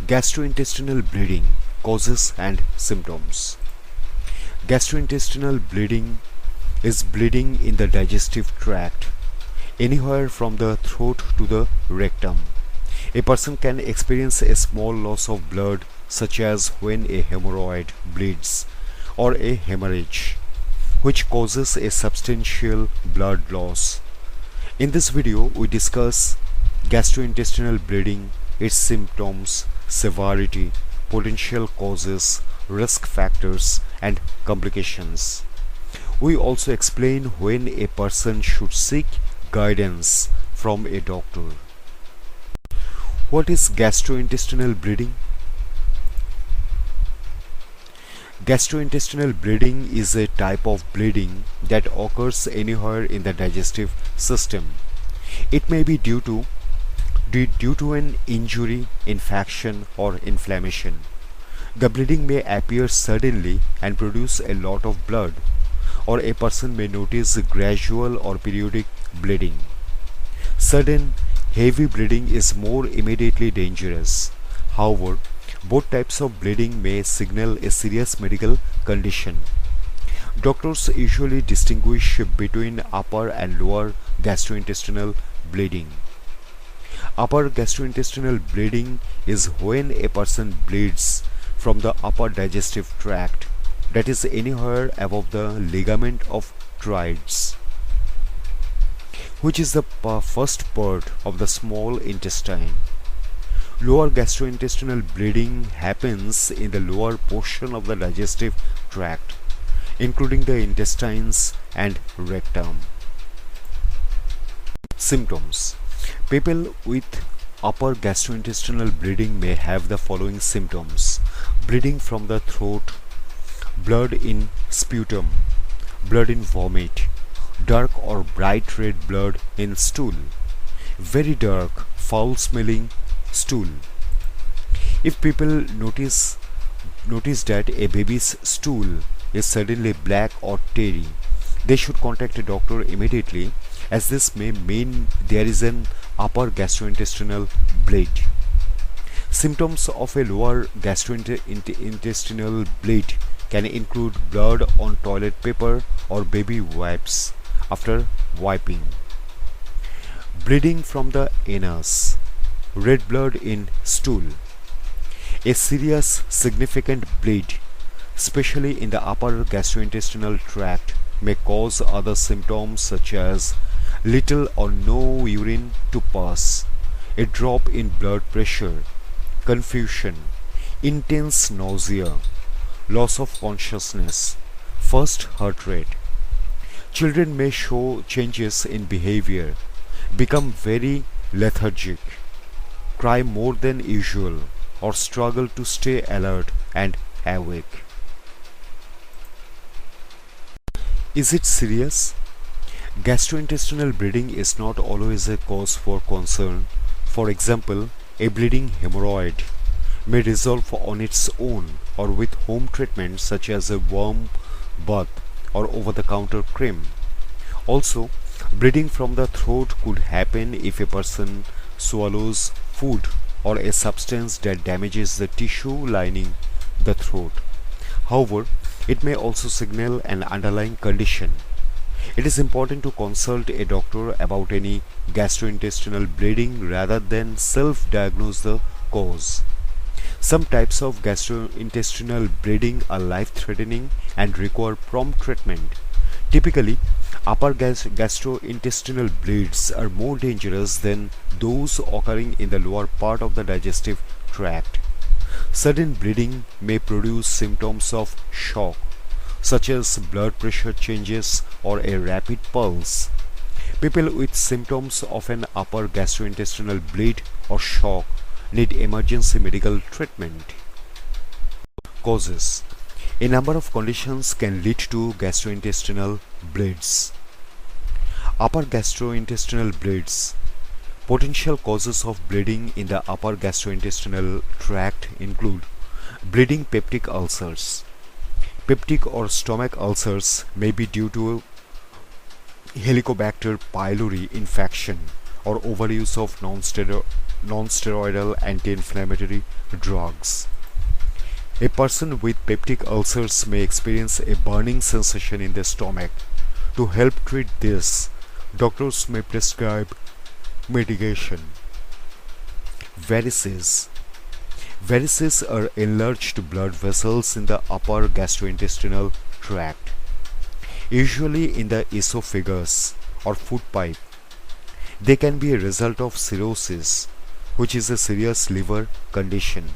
Gastrointestinal bleeding causes and symptoms. Gastrointestinal bleeding is bleeding in the digestive tract, anywhere from the throat to the rectum. A person can experience a small loss of blood, such as when a hemorrhoid bleeds or a hemorrhage, which causes a substantial blood loss. In this video, we discuss gastrointestinal bleeding, its symptoms, severity, potential causes, risk factors, and complications. We also explain when a person should seek guidance from a doctor. What is gastrointestinal bleeding? Gastrointestinal bleeding is a type of bleeding that occurs anywhere in the digestive system. It may be due to an injury, infection, or inflammation. The bleeding may appear suddenly and produce a lot of blood, or a person may notice gradual or periodic bleeding. Sudden, heavy bleeding is more immediately dangerous. However, both types of bleeding may signal a serious medical condition. Doctors usually distinguish between upper and lower gastrointestinal bleeding. Upper gastrointestinal bleeding is when a person bleeds from the upper digestive tract, that is anywhere above the ligament of Treitz, which is the first part of the small intestine. Lower gastrointestinal bleeding happens in the lower portion of the digestive tract, including the intestines and rectum. Symptoms. People with upper gastrointestinal bleeding may have the following symptoms: bleeding from the throat, blood in sputum, blood in vomit, dark or bright red blood in stool, very dark, foul-smelling stool. If people notice that a baby's stool is suddenly black or tarry, they should contact a doctor immediately, as this may mean there is an upper gastrointestinal bleed. Symptoms of a lower gastrointestinal bleed can include blood on toilet paper or baby wipes after wiping, bleeding from the anus, red blood in stool. A serious significant bleed, especially in the upper gastrointestinal tract, may cause other symptoms such as little or no urine to pass, a drop in blood pressure, confusion, intense nausea, loss of consciousness, fast heart rate. Children may show changes in behavior, become very lethargic, cry more than usual, or struggle to stay alert and awake. Is it serious? Gastrointestinal bleeding is not always a cause for concern. For example, a bleeding hemorrhoid may resolve on its own or with home treatment such as a warm bath or over-the-counter cream. Also, bleeding from the throat could happen if a person swallows food or a substance that damages the tissue lining the throat. However, it may also signal an underlying condition. It is important to consult a doctor about any gastrointestinal bleeding rather than self-diagnose the cause. Some types of gastrointestinal bleeding are life-threatening and require prompt treatment. Typically, upper gastrointestinal bleeds are more dangerous than those occurring in the lower part of the digestive tract. Sudden bleeding may produce symptoms of shock, such as blood pressure changes or a rapid pulse. People with symptoms of an upper gastrointestinal bleed or shock need emergency medical treatment. Causes. A number of conditions can lead to gastrointestinal bleeds. Upper gastrointestinal bleeds. Potential causes of bleeding in the upper gastrointestinal tract include bleeding peptic ulcers. Peptic or stomach ulcers may be due to Helicobacter pylori infection or overuse of non-steroidal anti-inflammatory drugs. A person with peptic ulcers may experience a burning sensation in the stomach. To help treat this, doctors may prescribe medication. Varices. Varices are enlarged blood vessels in the upper gastrointestinal tract, usually in the esophagus or food pipe. They can be a result of cirrhosis, which is a serious liver condition.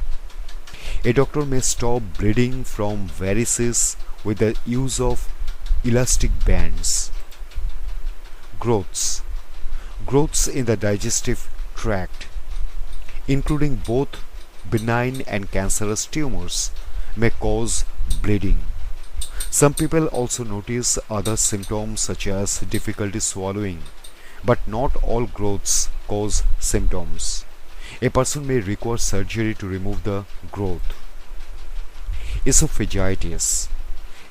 A doctor may stop bleeding from varices with the use of elastic bands. Growths. Growths in the digestive tract, including both benign and cancerous tumors, may cause bleeding. Some people also notice other symptoms such as difficulty swallowing, but not all growths cause symptoms. A person may require surgery to remove the growth. Esophagitis.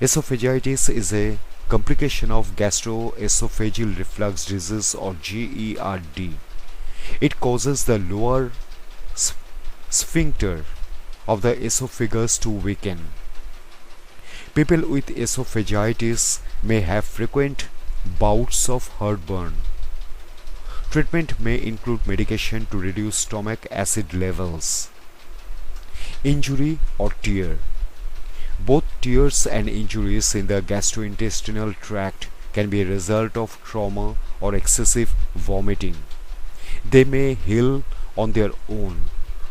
Esophagitis is a complication of gastroesophageal reflux disease or GERD. It causes the lower sphincter of the esophagus to weaken. People with esophagitis may have frequent bouts of heartburn. Treatment may include medication to reduce stomach acid levels. Injury or tear. Both tears and injuries in the gastrointestinal tract can be a result of trauma or excessive vomiting. They may heal on their own,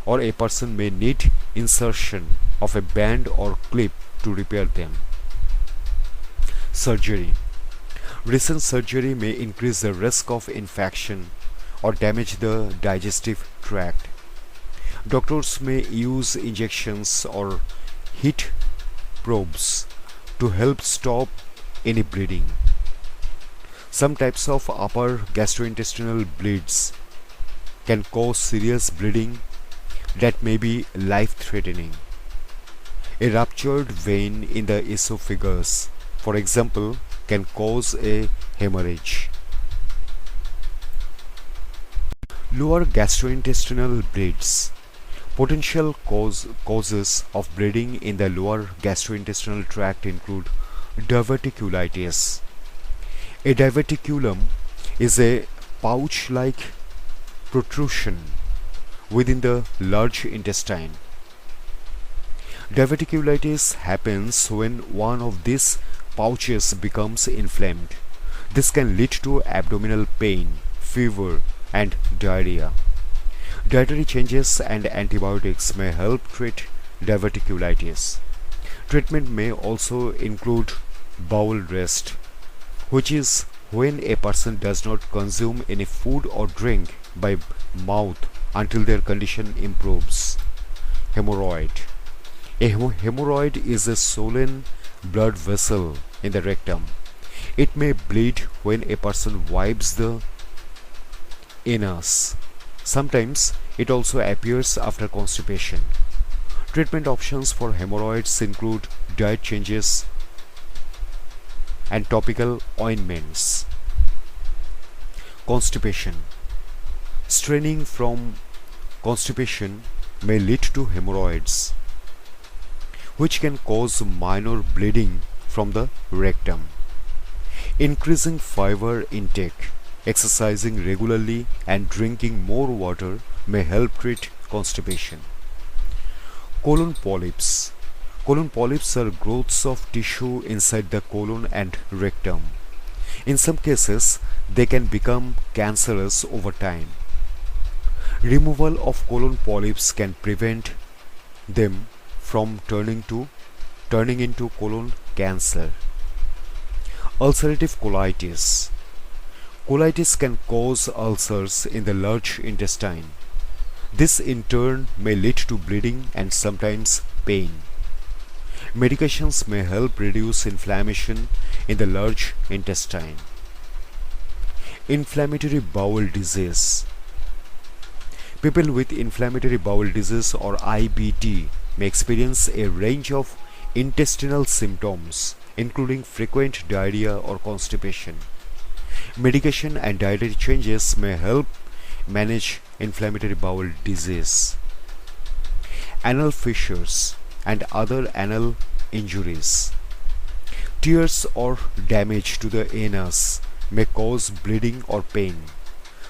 or a person may need insertion of a band or clip to repair them. Surgery. Recent surgery may increase the risk of infection or damage the digestive tract. Doctors may use injections or heat probes to help stop any bleeding. Some types of upper gastrointestinal bleeds can cause serious bleeding that may be life-threatening. A ruptured vein in the esophagus, for example, can cause a hemorrhage. Lower gastrointestinal bleeds. Potential causes of bleeding in the lower gastrointestinal tract include diverticulitis. A diverticulum is a pouch-like protrusion within the large intestine. Diverticulitis happens when one of these pouches becomes inflamed. This can lead to abdominal pain, fever, and diarrhea. Dietary changes and antibiotics may help treat diverticulitis. Treatment may also include bowel rest, which is when a person does not consume any food or drink by mouth until their condition improves. Hemorrhoid. A hemorrhoid is a swollen blood vessel in the rectum. It may bleed when a person wipes the anus. Sometimes it also appears after constipation. Treatment options for hemorrhoids include diet changes and topical ointments. Constipation. Straining from constipation may lead to hemorrhoids, which can cause minor bleeding from the rectum. Increasing fiber intake, exercising regularly, and drinking more water may help treat constipation. Colon polyps. Colon polyps are growths of tissue inside the colon and rectum. In some cases, they can become cancerous over time. Removal of colon polyps can prevent them from turning into colon cancer. Ulcerative colitis. Colitis can cause ulcers in the large intestine. This in turn may lead to bleeding and sometimes pain. Medications may help reduce inflammation in the large intestine. Inflammatory bowel disease. People with inflammatory bowel disease or IBD may experience a range of intestinal symptoms, including frequent diarrhea or constipation. Medication and dietary changes may help manage inflammatory bowel disease. Anal fissures and other anal injuries. Tears or damage to the anus may cause bleeding or pain.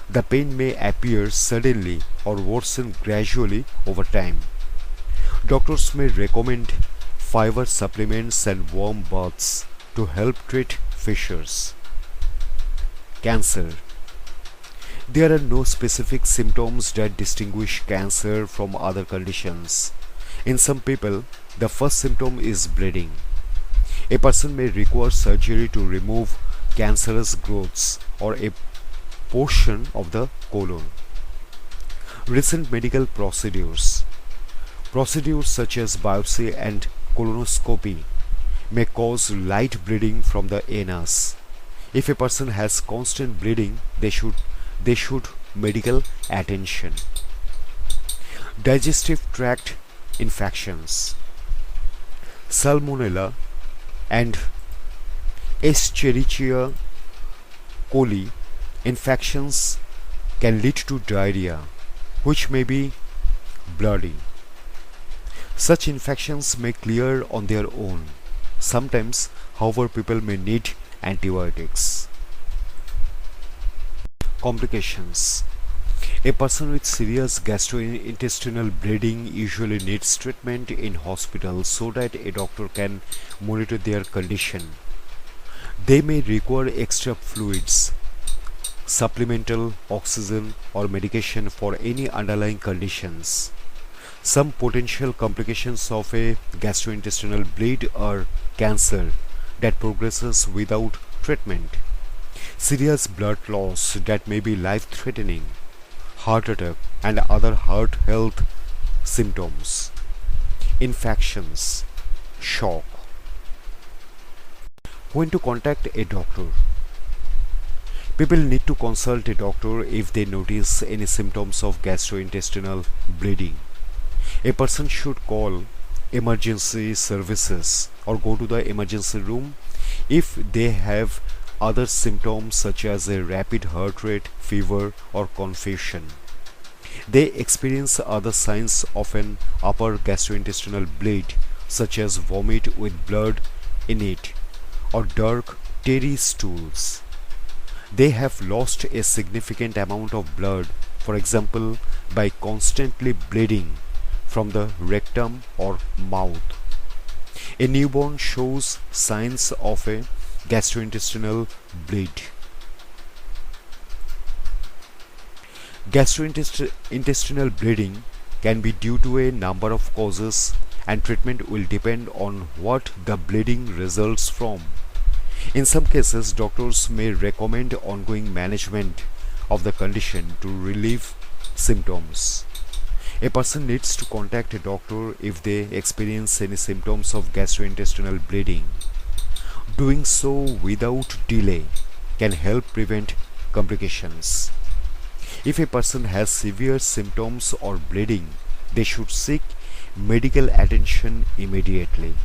The pain may appear suddenly or worsen gradually over time. Doctors may recommend fiber supplements and warm baths to help treat fissures. Cancer. There are no specific symptoms that distinguish cancer from other conditions. In some people, the first symptom is bleeding. A person may require surgery to remove cancerous growths or a portion of the colon. Recent medical procedures. Procedures such as biopsy and colonoscopy may cause light bleeding from the anus. If a person has constant bleeding, they should medical attention. Digestive tract infections. Salmonella and Escherichia coli infections can lead to diarrhea, which may be bloody. Such infections may clear on their own. Sometimes, however, people may need antibiotics. Complications. A person with serious gastrointestinal bleeding usually needs treatment in hospital so that a doctor can monitor their condition. They may require extra fluids, supplemental oxygen, or medication for any underlying conditions. Some potential complications of a gastrointestinal bleed are cancer that progresses without treatment, serious blood loss that may be life-threatening, heart attack and other heart health symptoms, infections, shock. When to contact a doctor? People need to consult a doctor if they notice any symptoms of gastrointestinal bleeding. A person should call emergency services or go to the emergency room if they have other symptoms such as a rapid heart rate, fever, or confusion. They experience other signs of an upper gastrointestinal bleed such as vomit with blood in it or dark tarry stools. They have lost a significant amount of blood, for example by constantly bleeding from the rectum or mouth. A newborn shows signs of a gastrointestinal bleed. Gastrointestinal bleeding can be due to a number of causes, and treatment will depend on what the bleeding results from. In some cases, doctors may recommend ongoing management of the condition to relieve symptoms. A person needs to contact a doctor if they experience any symptoms of gastrointestinal bleeding. Doing so without delay can help prevent complications. If a person has severe symptoms or bleeding, they should seek medical attention immediately.